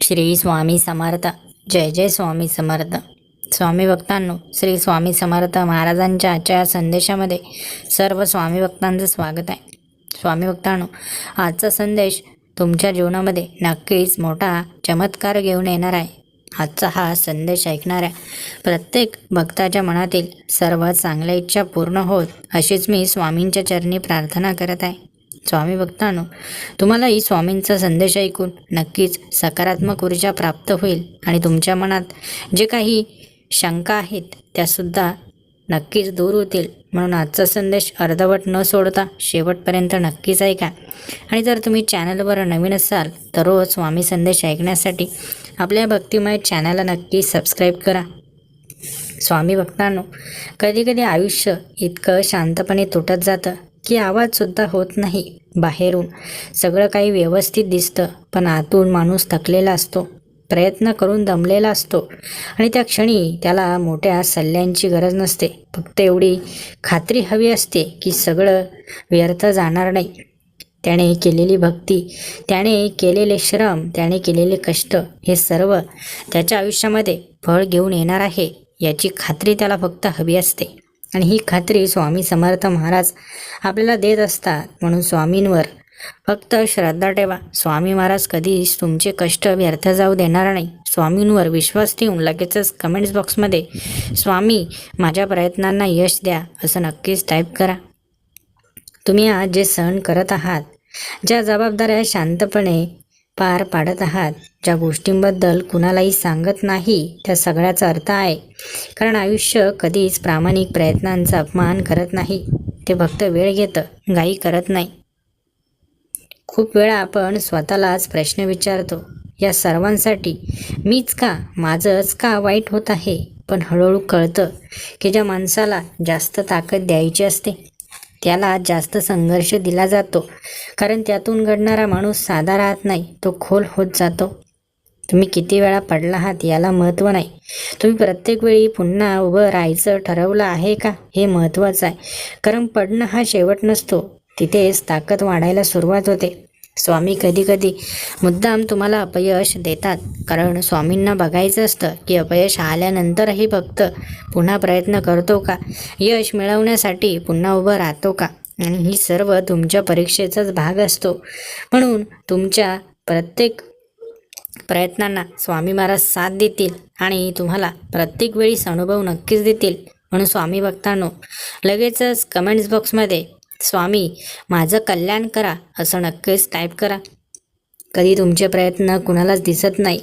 श्री स्वामी समर्थ. जय जय स्वामी समर्थ. स्वामी भक्तांनो, श्री स्वामी समर्थ महाराजांच्या आजच्या संदेशामध्ये सर्व स्वामी भक्तांचं स्वागत आहे. स्वामी भक्तांनो, आजचा संदेश तुमच्या जीवनामध्ये नक्कीच मोठा चमत्कार घेऊन येणार आहे. आजचा हा संदेश ऐकणाऱ्या प्रत्येक भक्ताच्या मनातील सर्व चांगल्या इच्छा पूर्ण होत अशीच मी स्वामींच्या चरणी प्रार्थना करत आहे. स्वामी भक्तांनो, तुम्हालाही स्वामींचा संदेश ऐकून नक्कीच सकारात्मक ऊर्जा प्राप्त होईल आणि तुमच्या मनात जे काही शंका आहेत त्यासुद्धा नक्कीच दूर होतील. म्हणून आजचा संदेश अर्धवट न सोडता शेवटपर्यंत नक्कीच ऐका. आणि जर तुम्ही चॅनलवर नवीन असाल तर रोज स्वामी संदेश ऐकण्यासाठी आपल्या भक्तिमय चॅनलला नक्की सबस्क्राईब करा. स्वामी भक्तांनो, कधीकधी आयुष्य इतकं शांतपणे तुटत जातं की आवाजसुद्धा होत नाही. बाहेरून सगळं काही व्यवस्थित दिसतं, पण आतून माणूस थकलेला असतो, प्रयत्न करून दमलेला असतो आणि त्या क्षणी त्याला मोठ्या सल्ल्यांची गरज नसते. फक्त एवढी खात्री हवी असते की सगळं व्यर्थ जाणार नाही. त्याने केलेली भक्ती, त्याने केलेले श्रम, त्याने केलेले कष्ट हे सर्व त्याच्या आयुष्यामध्ये फळ घेऊन येणार आहे याची खात्री त्याला फक्त हवी असते. आणि ही खात्री स्वामी समर्थ महाराज आपल्याला देत असतात. म्हणून स्वामींवर फक्त श्रद्धा ठेवा. स्वामी महाराज कधीच तुमचे कष्ट व्यर्थ जाऊ देणार नाही. स्वामींवर विश्वास ठेवून लगेचच कमेंट्स बॉक्समध्ये स्वामी माझ्या प्रयत्नांना यश द्या असं नक्कीच टाईप करा. तुम्ही आज जे सहन करत आहात, ज्या जबाबदाऱ्या शांतपणे पार पाडत आहात, ज्या गोष्टींबद्दल कुणालाही सांगत नाही, त्या सगळ्याचा अर्थ आहे. कारण आयुष्य कधीच प्रामाणिक प्रयत्नांचा अपमान करत नाही. ते फक्त वेळ घेतं, घाई करत नाही. खूप वेळा आपण स्वतःलाच प्रश्न विचारतो, या सर्वांसाठी मीच का, माझंच का वाईट होत आहे. पण हळूहळू कळतं की ज्या माणसाला जास्त ताकद द्यायची असते त्याला जास्त संघर्ष दिला जातो. कारण त्यातून घडणारा माणूस साधा राहत नाही, तो खोल होत जातो. तुम्ही किती वेळा पडला आहात याला महत्त्व नाही, तुम्ही प्रत्येक वेळी पुन्हा उभं राहायचं ठरवलं आहे का हे महत्त्वाचं आहे. कारण पडणं हा शेवट नसतो, तिथेच ताकद वाढायला सुरुवात होते. स्वामी कधी मुद्दाम तुम्हाला अपयश देतात, कारण स्वामींना बघायचं असतं की अपयश आल्यानंतरही भक्त पुन्हा प्रयत्न करतो का, यश मिळवण्यासाठी पुन्हा उभं राहतो का. आणि ही सर्व तुमच्या परीक्षेचाच भाग असतो. म्हणून तुमच्या प्रत्येक प्रयत्नांना स्वामी महाराज साथ देतील आणि तुम्हाला प्रत्येक वेळीस अनुभव नक्कीच देतील. म्हणून स्वामी भक्तांनो, लगेचच कमेंट्स बॉक्समध्ये स्वामी माझं कल्याण करा असं नक्कीच टाईप करा. कधी तुमचे प्रयत्न कुणालाच दिसत नाही,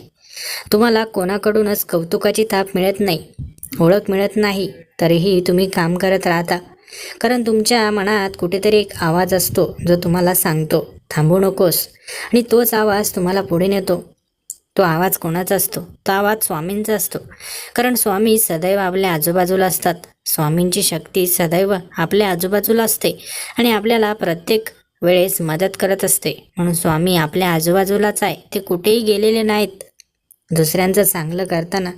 तुम्हाला कोणाकडूनच कौतुकाची थाप मिळत नाही, ओळख मिळत नाही, तरीही तुम्ही काम करत राहता. कारण तुमच्या मनात कुठेतरी एक आवाज असतो जो तुम्हाला सांगतो थांबू नकोस, आणि तोच आवाज तुम्हाला पुढे नेतो. तो आवाज कोणाचा असतो? तो आवाज स्वामींचा असतो. कारण स्वामी सदैव आपल्या आजूबाजूला असतात. स्वामींची शक्ती सदैव आपल्या आजूबाजूला असते आणि आपल्याला प्रत्येक वेळेस मदत करत असते. म्हणून स्वामी आपल्या आजूबाजूलाच आहे, ते कुठेही गेलेले नाहीत. दुसऱ्यांचं चांगलं करताना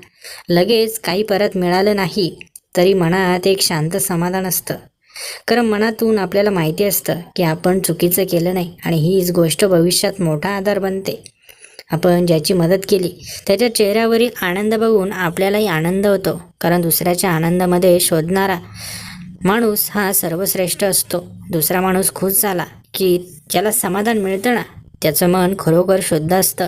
लगेच काही परत मिळालं नाही तरी मनात एक शांत समाधान असतं. कारण मनातून आपल्याला माहिती असतं की आपण चुकीचं केलं नाही आणि हीच गोष्ट भविष्यात मोठा आधार बनते. आपण ज्याची मदत केली त्याच्या चेहऱ्यावरील आनंद बघून आपल्यालाही आनंद होतो. कारण दुसऱ्याच्या आनंदामध्ये शोधणारा माणूस हा सर्वश्रेष्ठ असतो. दुसरा माणूस खुश झाला की ज्याला समाधान मिळतं ना, त्याचं मन खरोखर शुद्ध असतं.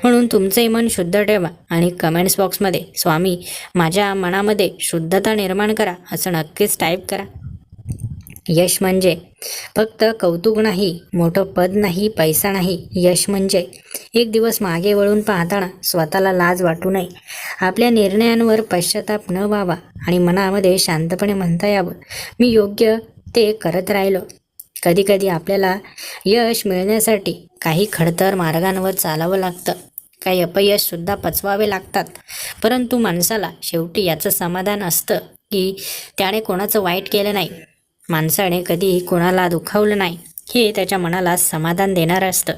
म्हणून तुमचंही मन शुद्ध ठेवा आणि कमेंट्स बॉक्समध्ये स्वामी माझ्या मनामध्ये शुद्धता निर्माण करा असं नक्कीच टाईप करा. यश म्हणजे फक्त कौतुक नाही, मोठं पद नाही, पैसा नाही. यश म्हणजे एक दिवस मागे वळून पाहताना स्वतःला लाज वाटू नये, आपल्या निर्णयांवर पश्चाताप न व्हावा आणि मनामध्ये शांतपणे म्हणता यावं मी योग्य ते करत राहिलो. कधीकधी आपल्याला यश मिळण्यासाठी काही खडतर मार्गांवर चालावं लागतं, काही अपयशसुद्धा पचवावे लागतात. परंतु माणसाला शेवटी याचं समाधान असतं की त्याने कोणाचं वाईट केलं नाही, माणसाने कधी कोणाला दुखावलं नाही, हे त्याच्या मनाला समाधान देणारं असतं.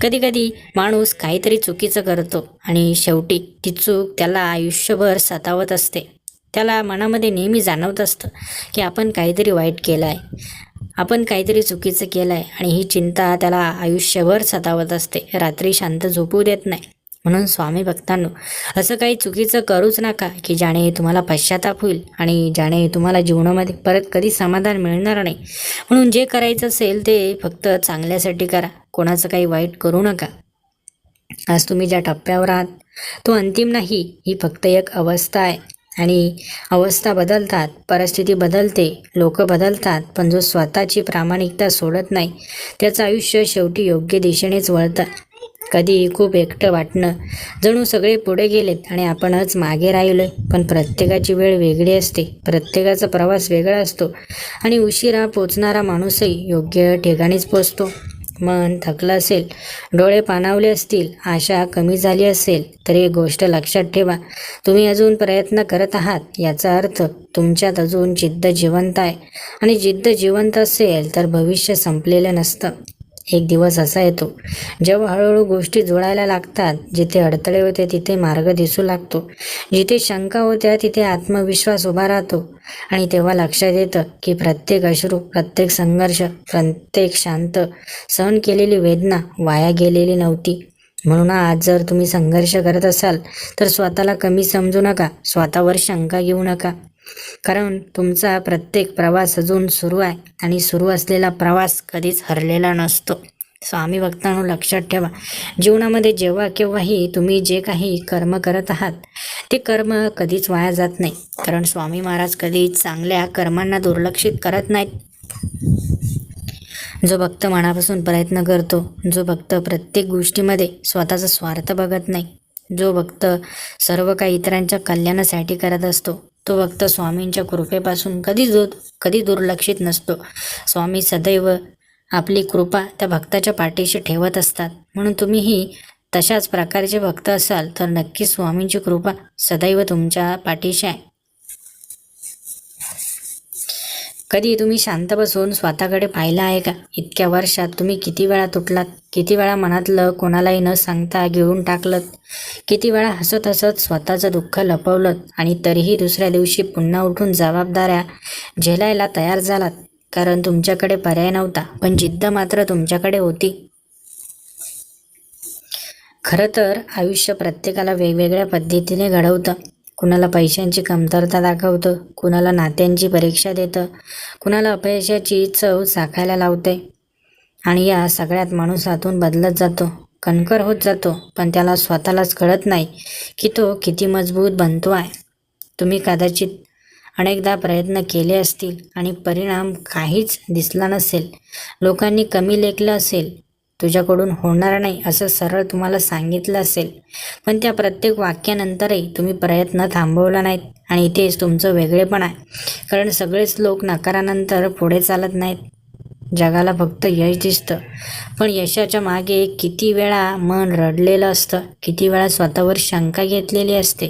कधीकधी माणूस काहीतरी चुकीचं करतो आणि शेवटी ती चूक त्याला आयुष्यभर सतावत असते. त्याला मनामध्ये नेहमी जाणवत असतं की आपण काहीतरी वाईट केलं आहे, आपण काहीतरी चुकीचं केलं आहे, आणि ही चिंता त्याला आयुष्यभर सतावत असते, रात्री शांत झोपू देत नाही. म्हणून स्वामी भक्तांनो, असं काही चुकीचं करूच नका की ज्याने तुम्हाला पश्चाताप होईल आणि ज्याने तुम्हाला जीवनामध्ये परत कधी समाधान मिळणार नाही. म्हणून जे करायचं असेल ते फक्त चांगल्यासाठी करा, कोणाचं काही वाईट करू नका. आज तुम्ही ज्या टप्प्यावर आहात तो अंतिम नाही, ही फक्त एक अवस्था आहे. आणि अवस्था बदलतात, परिस्थिती बदलते, लोक बदलतात, पण जो स्वतःची प्रामाणिकता सोडत नाही त्याचं आयुष्य शेवटी योग्य दिशेनेच वळतं. कधी खूप एकटं वाटणं, जणू सगळे पुढे गेलेत आणि आपणच मागे राहिलोय. पण प्रत्येकाची वेळ वेगळी असते, प्रत्येकाचा प्रवास वेगळा असतो आणि उशिरा पोचणारा माणूसही योग्य ठिकाणीच पोचतो. मन थकलं असेल, डोळे पाणावले असतील, आशा कमी झाली असेल, तरी एक गोष्ट लक्षात ठेवा, तुम्ही अजून प्रयत्न करत आहात याचा अर्थ तुमच्यात अजून जिद्द जिवंत आहे. आणि जिद्द जिवंत असेल तर भविष्य संपलेलं नसतं. एक दिवस असा येतो जेव्हा हळूहळू गोष्टी जुळायला लागतात. जिथे अडथळे होते तिथे मार्ग दिसू लागतो, जिथे शंका होत्या तिथे आत्मविश्वास उभा राहतो. आणि तेव्हा लक्षात येतं की प्रत्येक अश्रू, प्रत्येक संघर्ष, प्रत्येक शांत सहन केलेली वेदना वाया गेलेली नव्हती. म्हणून आज जर तुम्ही संघर्ष करत असाल तर स्वतःला कमी समजू नका, स्वतःवर शंका घेऊ नका. कारण तुमचा प्रत्येक प्रवास अजून सुरू आहे आणि सुरू असलेला प्रवास कधीच हरलेला नसतो. स्वामी भक्तांनो, लक्षात ठेवा, जीवनामध्ये जेव्हा केव्हाही तुम्ही जे काही कर्म करत आहात ते कर्म कधीच वाया जात नाही. कारण स्वामी महाराज कधीच चांगल्या कर्मांना दुर्लक्षित करत नाहीत. जो भक्त मनापासून प्रयत्न करतो, जो भक्त प्रत्येक गोष्टीमध्ये स्वतःचा स्वार्थ बघत नाही, जो भक्त सर्व काही इतरांच्या कल्याणासाठी करत असतो, तो भक्त स्वामींच्या कृपेपासून कधी दुर्लक्षित नसतो. स्वामी सदैव आपली कृपा त्या भक्ताच्या पाठीशी ठेवत असतात. म्हणून तुम्हीही तशाच प्रकारचे भक्त असाल तर नक्कीच स्वामींची कृपा सदैव तुमच्या पाठीशी आहे. कधी तुम्ही शांत बसून स्वतःकडे पाहिलं आहे का? इतक्या वर्षात तुम्ही किती वेळा तुटलात, किती वेळा मनातलं कोणालाही न सांगता गिळून टाकलं, किती वेळा हसत हसत स्वतःचं दुःख लपवलं आणि तरीही दुसऱ्या दिवशी पुन्हा उठून जबाबदाऱ्या झेलायला तयार झालात. कारण तुमच्याकडे पर्याय नव्हता, पण जिद्द मात्र तुमच्याकडे होती. खरं तर आयुष्य प्रत्येकाला वेगवेगळ्या पद्धतीने घडवतं. कुणाला पैशांची कमतरता दाखवतं, कुणाला नात्यांची परीक्षा देतं, कुणाला अपयशाची चव चाखायला लावते. आणि या सगळ्यात माणूस आतून बदलत जातो, कणखर होत जातो, पण त्याला स्वतःलाच कळत नाही की तो किती मजबूत बनतो आहे. तुम्ही कदाचित अनेकदा प्रयत्न केले असतील आणि परिणाम काहीच दिसला नसेल. लोकांनी कमी लेखलं असेल, तुझ्याकडून होणार नाही असं सरळ तुम्हाला सांगितलं असेल, पण त्या प्रत्येक वाक्यानंतरही तुम्ही प्रयत्न थांबवला नाहीत. आणि इथेच तुमचं वेगळेपण आहे. कारण सगळेच लोक नकारानंतर पुढे चालत नाहीत. जगाला फक्त यश दिसतं, पण यशाच्या मागे किती वेळा मन रडलेलं असतं, किती वेळा स्वतःवर शंका घेतलेली असते,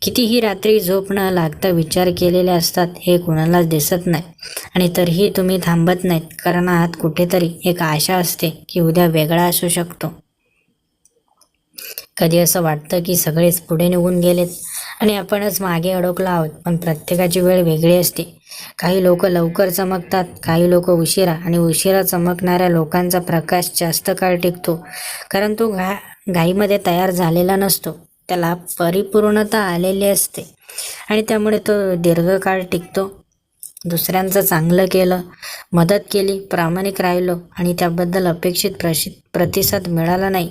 कितीही रात्री झोप न लागता विचार केलेले असतात, हे कुणालाच दिसत नाही. आणि तरीही तुम्ही थांबत नाहीत, कारण आत कुठेतरी एक आशा असते की उद्या वेगळा असू शकतो. कधी असं वाटतं की सगळेच पुढे निघून गेलेत आणि आपणच मागे अडकलो आहोत, पण प्रत्येकाची वेळ वेगळी असते. काही लोक लवकर चमकतात, काही लोक उशिरा, आणि उशिरा चमकणाऱ्या लोकांचा प्रकाश जास्त काळ टिकतो. कारण तो घाईमध्ये तयार झालेला नसतो, त्याला परिपूर्णता आलेली असते आणि त्यामुळे तो दीर्घकाळ टिकतो. दुसऱ्यांचं चांगलं केलं, मदत केली, प्रामाणिक राहिलो आणि त्याबद्दल अपेक्षित प्रतिसाद मिळाला नाही,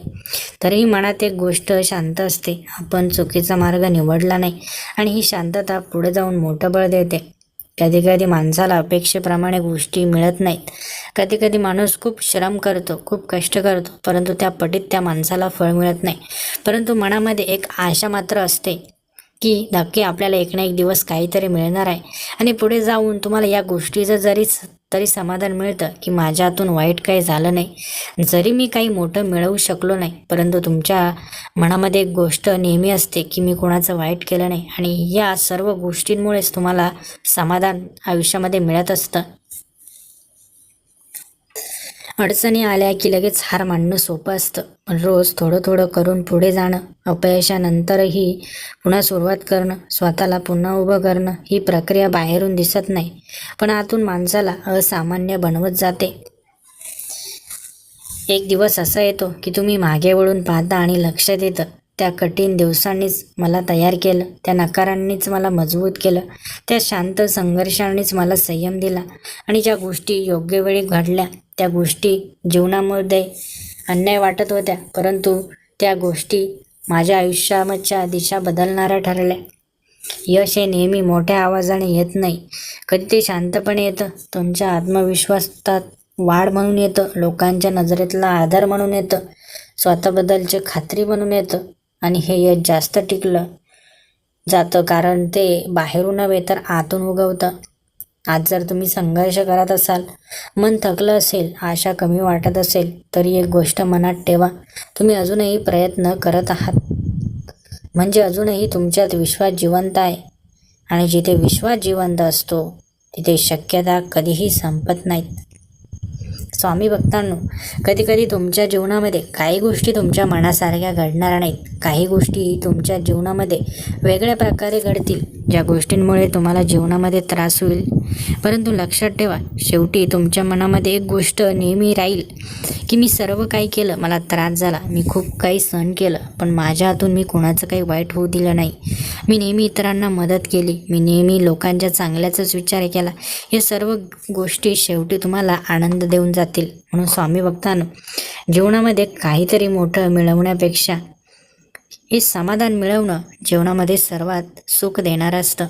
तरीही मनात एक गोष्ट शांत असते, आपण चुकीचा मार्ग निवडला नाही. आणि ही शांतता पुढे जाऊन मोठं बळ देते. कधी कधी माणसाला अपेक्षेप्रमाणे गोष्टी मिळत नाहीत. कधी कधी माणूस खूप श्रम करतो, खूप कष्ट करतो, परंतु त्या पटीत त्या माणसाला फळ मिळत नाही. परंतु मनामध्ये एक आशा मात्र असते की नक्की आपल्याला एक ना एक दिवस काहीतरी मिळणार आहे. आणि पुढे जाऊन तुम्हाला या गोष्टीचं तरी समाधान मिळतं की माझ्या हातून वाईट काही झालं नाही, जरी मी काही मोठं मिळवू शकलो नाही, परंतु तुमच्या मनामध्ये एक गोष्ट नेहमी असते की मी कोणाचं वाईट केलं नाही. आणि या सर्व गोष्टींमुळेच तुम्हाला समाधान आयुष्यामध्ये मिळत असतं. अडचणी आल्या की लगेच हार मानणं सोपं असतं, पण रोज थोडं थोडं करून पुढे जाणं, अपयशानंतरही पुन्हा सुरुवात करणं, स्वतःला पुन्हा उभं करणं, ही प्रक्रिया बाहेरून दिसत नाही, पण आतून माणसाला असामान्य बनवत जाते. एक दिवस असा येतो की तुम्ही मागे वळून पाहता आणि लक्षात येतं त्या कठीण दिवसांनीच मला तयार केलं, त्या नकारांनीच मला मजबूत केलं, त्या शांत संघर्षांनीच मला संयम दिला. आणि ज्या गोष्टी योग्य वेळी घडल्या, त्या गोष्टी जीवनामध्ये अन्याय वाटत होत्या, परंतु त्या गोष्टी माझ्या आयुष्याच्या दिशा बदलणाऱ्या ठरल्या. यश हे नेहमी मोठ्या आवाजाने येत नाही, कधी ते शांतपणे येतं, तुमच्या आत्मविश्वासात वाढ म्हणून येतं, लोकांच्या नजरेतला आधार म्हणून येतं, स्वतःबद्दलची खात्री म्हणून येतं. आणि हे यश जास्त टिकलं जातं कारण ते बाहेरून नव्हे तर आतून उगवतं. आज जर तुम्ही संघर्ष करत असाल, मन थकलं असेल, आशा कमी वाटत असेल, तरी एक गोष्ट मनात ठेवा, तुम्ही अजूनही प्रयत्न करत आहात. म्हणजे अजूनही तुमच्यात विश्वास जिवंत आहे. आणि जिथे विश्वास जिवंत असतो तिथे शक्यता कधीही संपत नाहीत. स्वामी भक्तांनो, कधीकधी तुमच्या जीवनामध्ये काही गोष्टी तुमच्या मनासारख्या घडणार नाहीत. काही गोष्टी तुमच्या जीवनामध्ये वेगळ्या प्रकारे घडतील, ज्या गोष्टींमुळे तुम्हाला जीवनामध्ये त्रास होईल. परंतु लक्षात ठेवा, शेवटी तुमच्या मनामध्ये एक गोष्ट नेहमी राहील की मी सर्व काही केलं, मला त्रास झाला, मी खूप काही सहन केलं, पण माझ्या हातून मी कोणाचं काही वाईट होऊ दिलं नाही. मी नेहमी इतरांना मदत केली, मी नेहमी लोकांच्या चांगल्याचाच विचार केला. या सर्व गोष्टी शेवटी तुम्हाला आनंद देऊन जातील. म्हणून स्वामी भक्तांनो, जीवनामध्ये काहीतरी मोठं मिळवण्यापेक्षा हे समाधान मिळवणं जीवनामध्ये सर्वात सुख देणारं असतं.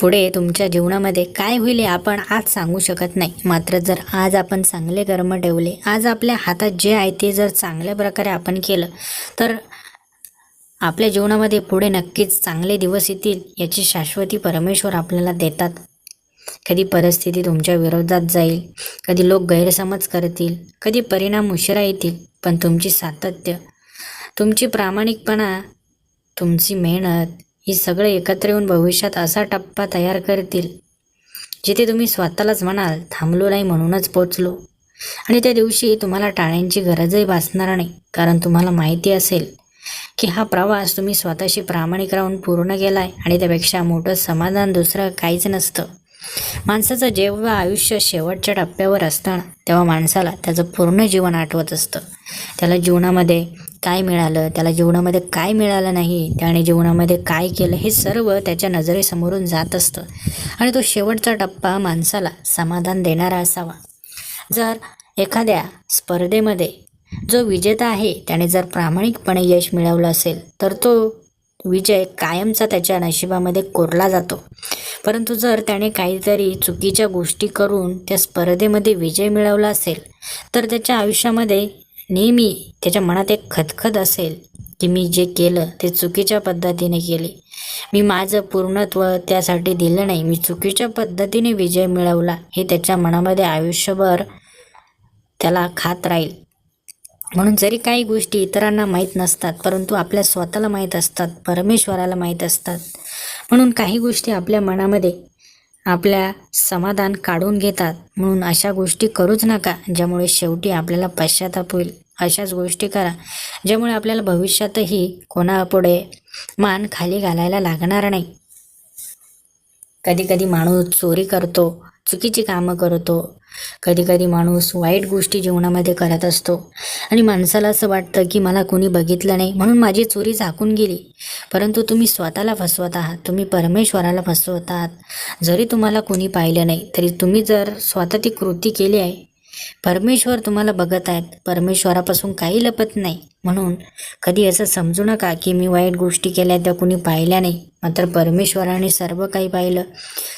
पुढे तुमच्या जीवनामध्ये काय होईल हे आपण आज सांगू शकत नाही. मात्र जर आज आपण चांगले कर्म ठेवले, आज आपल्या हातात जे आहे ते जर चांगल्या प्रकारे आपण केलं, तर आपल्या जीवनामध्ये पुढे नक्कीच चांगले दिवस येतील. याची शाश्वती परमेश्वर आपल्याला देतात. कधी परिस्थिती तुमच्या विरोधात जाईल, कधी लोक गैरसमज करतील, कधी परिणाम उशिरा येतील, पण तुमची सातत्य, तुमची प्रामाणिकपणा, तुमची मेहनत ही सगळं एकत्र येऊन भविष्यात असा टप्पा तयार करतील जिथे तुम्ही स्वतःलाच म्हणाल, थांबलो नाही म्हणूनच पोचलो. आणि त्या दिवशी तुम्हाला टाळ्यांची गरजही भासणार नाही, कारण तुम्हाला माहिती असेल की हा प्रवास तुम्ही स्वतःशी प्रामाणिक राहून पूर्ण केला आहे. आणि त्यापेक्षा मोठं समाधान दुसरं काहीच नसतं. माणसाचं जेव्हा आयुष्य शेवटच्या टप्प्यावर असतं तेव्हा माणसाला त्याचं पूर्ण जीवन आठवत असतं. त्याला जीवनामध्ये काय मिळालं, त्याला जीवनामध्ये काय मिळालं नाही, त्याने जीवनामध्ये काय केलं, हे सर्व त्याच्या नजरेसमोरून जात असतं. आणि तो शेवटचा टप्पा माणसाला समाधान देणारा असावा. जर एखाद्या स्पर्धेमध्ये जो विजेता आहे त्याने जर प्रामाणिकपणे यश मिळवलं असेल, तर तो विजय कायमचा त्याच्या नशिबामध्ये कोरला जातो. परंतु जर त्याने काहीतरी चुकीच्या गोष्टी करून त्या स्पर्धेमध्ये विजय मिळवला असेल, तर त्याच्या आयुष्यामध्ये नेहमी त्याच्या मनात एक खदखद असेल की मी जे केलं ते चुकीच्या पद्धतीने केले, मी माझं पूर्णत्व त्यासाठी दिलं नाही, मी चुकीच्या पद्धतीने विजय मिळवला, हे त्याच्या मनामध्ये आयुष्यभर त्याला खात राहील. म्हणून जरी काही गोष्टी इतरांना माहीत नसतात, परंतु आपल्या स्वतःला माहीत असतात, परमेश्वराला माहीत असतात. म्हणून काही गोष्टी आपल्या मनामध्ये आपल्या समाधान काढून घेतात. म्हणून अशा गोष्टी करूच नका ज्यामुळे शेवटी आपल्याला पश्चाताप होईल. अशाच गोष्टी करा ज्यामुळे आपल्याला भविष्यातही कोणापुढे मान खाली घालायला लागणार नाही. कधी कधी माणूस चोरी करतो, चुकीची कामं करतो, कधी कधी माणूस वाईट गोष्टी जीवनामध्ये करत असतो आणि माणसाला असं वाटतं की मला कोणी बघितलं नाही म्हणून माझी चोरी झाकून गेली. परंतु तुम्ही स्वतःला फसवत आहात, तुम्ही परमेश्वराला फसवत आहात. जरी तुम्हाला कोणी पाहिलं नाही तरी तुम्ही जर स्वतः ती कृती केली आहे, परमेश्वर तुम्हाला बघत आहेत. परमेश्वरापासून काही लपत नाही. म्हणून कधी असं समजू नका की मी वाईट गोष्टी केल्या त्या कोणी पाहिल्या नाही, मात्र परमेश्वराने सर्व काही पाहिलं.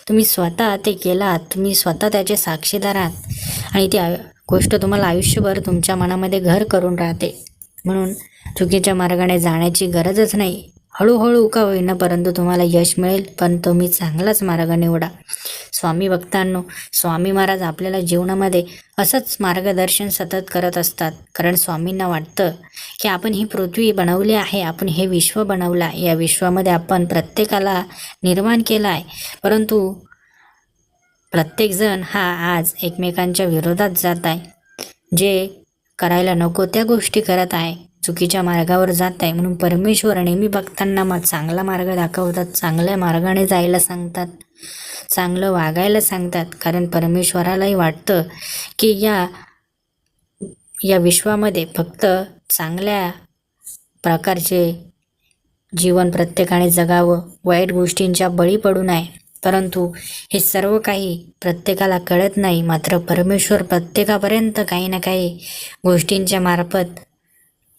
तुम्ही स्वतः ते केलात, तुम्ही स्वतः त्याचे साक्षीदार आहात आणि ती गोष्ट तुम्हाला आयुष्यभर तुमच्या मनामध्ये घर करून राहते. म्हणून चुकीच्या मार्गाने जाण्याची गरजच नाही. हळूहळू का होईना परंतु तुम्हाला यश मिळेल, पण तुम्ही चांगलाच मार्ग निवडा. स्वामी भक्तांनो, स्वामी महाराज आपल्याला जीवनामध्ये असंच मार्गदर्शन सतत करत असतात. कारण स्वामींना वाटतं की आपण ही पृथ्वी बनवली आहे, आपण हे विश्व बनवलं आहे, या विश्वामध्ये आपण प्रत्येकाला निर्माण केलं आहे. परंतु प्रत्येकजण हा आज एकमेकांच्या विरोधात जात आहे, जे करायला नको त्या गोष्टी करत आहे, चुकीच्या मार्गावर जात आहे. म्हणून परमेश्वर नेहमी भक्तांना मग चांगला मार्ग दाखवतात, चांगल्या मार्गाने जायला सांगतात, चांगलं वागायला सांगतात. कारण परमेश्वरालाही वाटतं की या या विश्वामध्ये फक्त चांगल्या प्रकारचे जीवन प्रत्येकाने जगावं, वाईट गोष्टींच्या बळी पडू नये. परंतु हे सर्व काही प्रत्येकाला कळत नाही. मात्र परमेश्वर प्रत्येकापर्यंत काही ना काही गोष्टींच्या मार्फत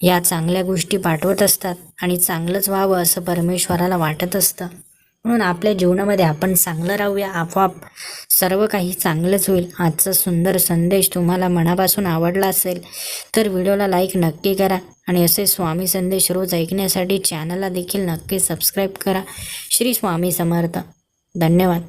या चांगल्या गोष्टी पाठवत असतात आणि चांगलंच व्हावं असं परमेश्वराला वाटत असतं. म्हणून आपल्या जीवनामध्ये आपण चांगलं राहूया, आपोआप सर्व काही चांगलंच होईल. आजचा सुंदर संदेश तुम्हाला मनापासून आवडला असेल तर व्हिडिओला लाईक नक्की करा आणि असे स्वामी संदेश रोज ऐकण्यासाठी चॅनलला देखील नक्की सबस्क्राईब करा. श्री स्वामी समर्थ. धन्यवाद.